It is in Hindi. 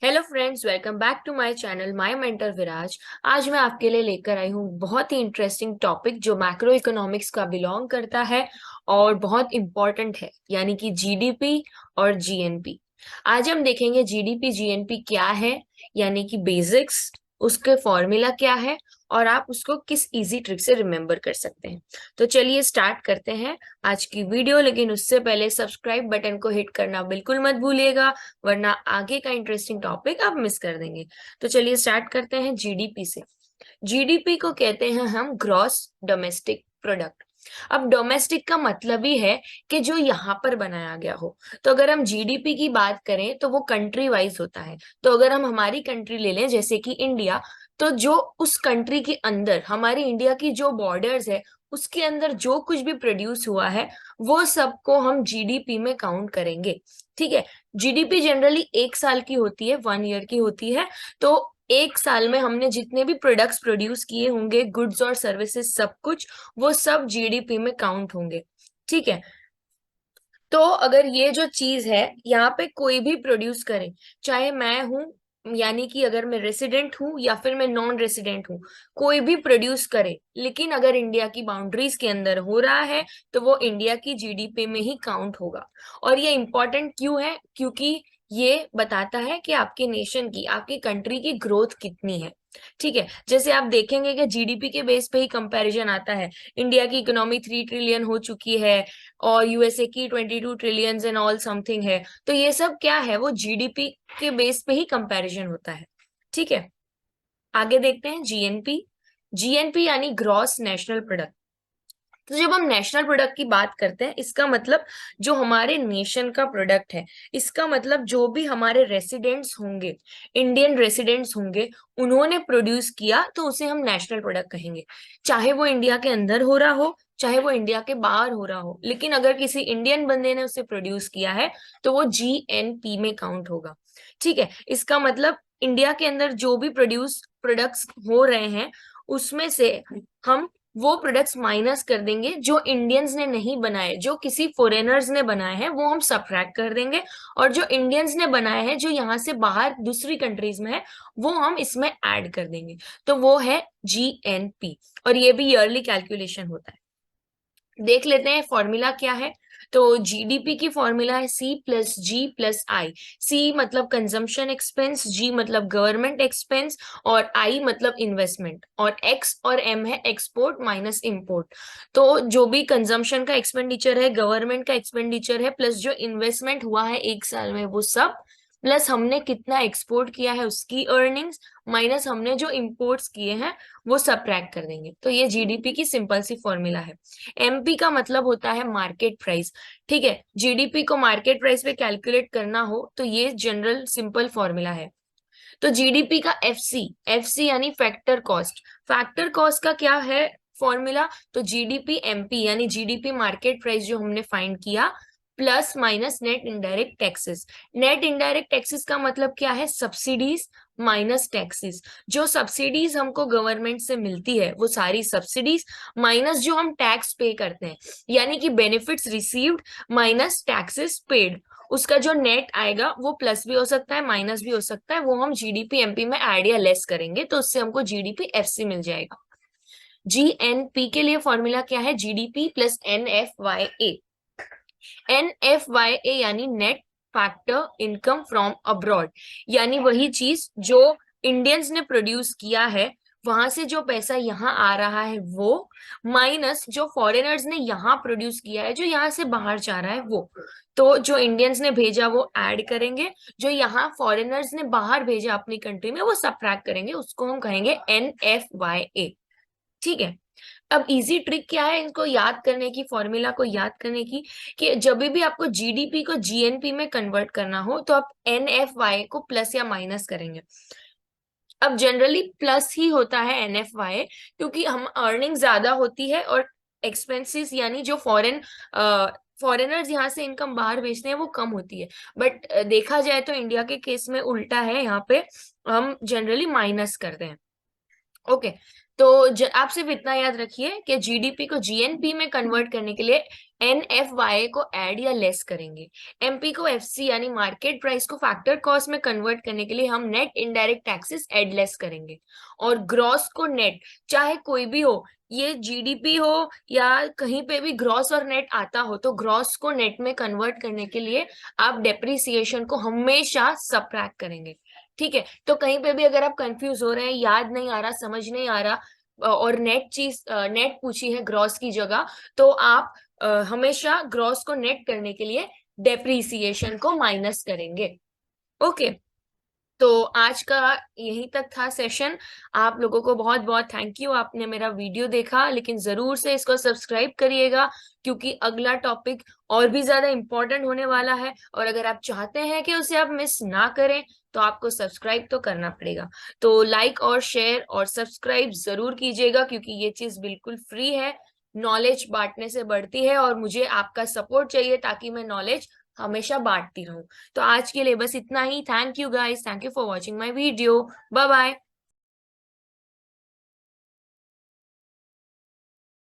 Hello friends, welcome back to my channel my mentor Viraj. आज मैं आपके लिए लेकर आई हूँ बहुत ही इंटरेस्टिंग टॉपिक जो मैक्रो इकोनॉमिक्स का बिलोंग करता है और बहुत इंपॉर्टेंट है, यानी कि जीडीपी और जीएनपी। आज हम देखेंगे जीडीपी जीएनपी क्या है, यानी कि बेसिक्स, उसके फॉर्मूला क्या है और आप उसको किस इजी ट्रिक से रिमेम्बर कर सकते हैं। तो चलिए स्टार्ट करते हैं आज की वीडियो, लेकिन उससे पहले सब्सक्राइब बटन को हिट करना बिल्कुल मत भूलिएगा, वरना आगे का इंटरेस्टिंग टॉपिक आप मिस कर देंगे। तो चलिए स्टार्ट करते हैं जीडीपी से। जीडीपी को कहते हैं हम ग्रॉस डोमेस्टिक प्रोडक्ट। अब डोमेस्टिक का मतलब ही है कि जो यहाँ पर बनाया गया हो। तो अगर हम जीडीपी की बात करें तो वो कंट्री वाइज होता है। तो अगर हम हमारी कंट्री ले लें जैसे कि इंडिया, तो जो उस कंट्री के अंदर हमारी इंडिया की जो बॉर्डर्स है उसके अंदर जो कुछ भी प्रोड्यूस हुआ है वो सबको हम जीडीपी में काउंट करेंगे। ठीक है। जीडीपी जनरली एक साल की होती है, 1 ईयर की होती है। तो एक साल में हमने जितने भी प्रोडक्ट्स प्रोड्यूस किए होंगे, गुड्स और सर्विसेज, सब कुछ वो सब जीडीपी में काउंट होंगे। ठीक है। तो अगर ये जो चीज है यहाँ पे कोई भी प्रोड्यूस करे, चाहे मैं हूं, यानी कि अगर मैं रेसिडेंट हूँ या फिर मैं नॉन रेसिडेंट हूँ, कोई भी प्रोड्यूस करे, लेकिन अगर इंडिया की बाउंड्रीज के अंदर हो रहा है तो वो इंडिया की जीडीपी में ही काउंट होगा। और ये इम्पोर्टेंट क्यों है? क्योंकि ये बताता है कि आपके नेशन की, आपकी कंट्री की ग्रोथ कितनी है। ठीक है। जैसे आप देखेंगे कि जीडीपी के बेस पे ही कंपैरिजन आता है। इंडिया की इकोनॉमी 3 ट्रिलियन हो चुकी है और यूएसए की 22 ट्रिलियन एंड ऑल समथिंग है। तो ये सब क्या है, वो जीडीपी के बेस पे ही कंपैरिजन होता है। ठीक है। आगे देखते हैं जीएनपी। जीएनपी यानी ग्रॉस नेशनल प्रोडक्ट। तो जब हम नेशनल प्रोडक्ट की बात करते हैं, इसका मतलब जो हमारे नेशन का प्रोडक्ट है, इसका मतलब जो भी हमारे रेसिडेंट्स होंगे, इंडियन रेसिडेंट्स होंगे, उन्होंने प्रोड्यूस किया तो उसे हम नेशनल प्रोडक्ट कहेंगे। चाहे वो इंडिया के अंदर हो रहा हो, चाहे वो इंडिया के बाहर हो रहा हो, लेकिन अगर किसी इंडियन बंदे ने उसे प्रोड्यूस किया है तो वो जीएनपी में काउंट होगा। ठीक है। इसका मतलब इंडिया के अंदर जो भी प्रोडक्ट्स हो रहे हैं उसमें से हम वो प्रोडक्ट्स माइनस कर देंगे जो इंडियंस ने नहीं बनाए, जो किसी फॉरेनर्स ने बनाए हैं वो हम सब्ट्रैक्ट कर देंगे। और जो इंडियंस ने बनाए हैं, जो यहाँ से बाहर दूसरी कंट्रीज में है, वो हम इसमें ऐड कर देंगे। तो वो है जीएनपी। और ये भी ईयरली कैलकुलेशन होता है। देख लेते हैं फॉर्मूला क्या है। तो जीडीपी की फॉर्मूला है सी प्लस जी प्लस आई। सी मतलब कंजम्पशन एक्सपेंस, जी मतलब गवर्नमेंट एक्सपेंस और आई मतलब इन्वेस्टमेंट, और एक्स और एम है एक्सपोर्ट माइनस इंपोर्ट। तो जो भी कंजम्पशन का एक्सपेंडिचर है, गवर्नमेंट का एक्सपेंडिचर है, प्लस जो इन्वेस्टमेंट हुआ है एक साल में वो सब, प्लस हमने कितना एक्सपोर्ट किया है उसकी अर्निंग्स, माइनस हमने जो इंपोर्ट्स किए हैं वो सब्ट्रैक्ट कर देंगे। तो ये जीडीपी की सिंपल सी फॉर्मूला है। एमपी का मतलब होता है मार्केट प्राइस। ठीक है। जीडीपी को मार्केट प्राइस पे कैलकुलेट करना हो तो ये जनरल सिंपल फॉर्मूला है। तो जीडीपी का एफसी, एफसी यानी फैक्टर कॉस्ट। फैक्टर कॉस्ट का क्या है फॉर्मूला? तो जीडीपी एमपी यानी जीडीपी मार्केट प्राइस जो हमने फाइंड किया, plus minus net indirect taxes. Net indirect taxes का मतलब क्या है? Subsidies minus taxes. जो सब्सिडीज हमको गवर्नमेंट से मिलती है वो सारी सब्सिडीज, माइनस जो हम टैक्स पे करते हैं, यानी कि benefits received minus taxes paid, उसका जो नेट आएगा वो प्लस भी हो सकता है माइनस भी हो सकता है, वो हम जीडीपी एमपी में ऐड या लेस करेंगे तो उससे हमको जीडीपी एफसी मिल जाएगा। जीएनपी के लिए फॉर्मूला क्या है? GDP plus एनएफवाई। एनएफवाई यानी net factor income from abroad, यानी वही चीज जो इंडियंस ने प्रोड्यूस किया है, वहां से जो पैसा यहाँ आ रहा है वो, माइनस जो फॉरेनर्स ने यहाँ प्रोड्यूस किया है, जो यहाँ से बाहर जा रहा है वो। तो जो इंडियंस ने भेजा वो ऐड करेंगे, जो यहाँ फॉरेनर्स ने बाहर भेजा अपनी कंट्री में वो सब्ट्रैक्ट करेंगे, उसको हम कहेंगे एनएफवाई। ठीक है। अब इजी ट्रिक क्या है इनको याद करने की, फॉर्मूला को याद करने की, कि जब भी आपको जीडीपी को जीएनपी में कन्वर्ट करना हो तो आप एनएफवाई को प्लस या माइनस करेंगे। अब जनरली प्लस ही होता है एनएफवाई, क्योंकि हम अर्निंग ज्यादा होती है और एक्सपेंसेस यानी जो फॉरेनर्स यहाँ से इनकम बाहर भेजते हैं वो कम होती है। बट देखा जाए तो इंडिया के केस में उल्टा है, यहाँ पे हम जनरली माइनस करते हैं। ओके। तो आप सिर्फ इतना याद रखिए कि जीडीपी को जीएनपी में कन्वर्ट करने के लिए NFY को ऐड या लेस करेंगे। MP को FC यानी मार्केट प्राइस को फैक्टर कॉस्ट में कन्वर्ट करने के लिए हम net indirect taxes add less करेंगे। और ग्रॉस को नेट, चाहे कोई भी हो, ये GDP हो या कहीं पे भी ग्रॉस और नेट आता हो, तो ग्रॉस को नेट में कन्वर्ट करने के लिए आप डेप्रिसिएशन को हमेशा सबट्रैक्ट करेंगे। ठीक है, तो कहीं पे भी अगर आप कंफ्यूज हो रहे हैं, याद नहीं आ रहा, समझ नहीं आ रहा, और नेट पूछी है ग्रॉस की जगह, तो आप हमेशा ग्रॉस को नेट करने के लिए डेप्रीसिएशन को माइनस करेंगे। ओके, तो आज का यहीं तक था सेशन। आप लोगों को बहुत बहुत थैंक यू, आपने मेरा वीडियो देखा, लेकिन जरूर से इसको सब्सक्राइब करिएगा क्योंकि अगला टॉपिक और भी ज्यादा इम्पोर्टेंट होने वाला है। और अगर आप चाहते हैं कि उसे आप मिस ना करें तो आपको सब्सक्राइब तो करना पड़ेगा। तो लाइक और शेयर और सब्सक्राइब जरूर कीजिएगा क्योंकि ये चीज बिल्कुल फ्री है। नॉलेज बांटने से बढ़ती है और मुझे आपका सपोर्ट चाहिए ताकि मैं नॉलेज हमेशा बांटती रहूं। तो आज के लिए बस इतना ही। Thank you guys, thank you for watching my video. Bye bye.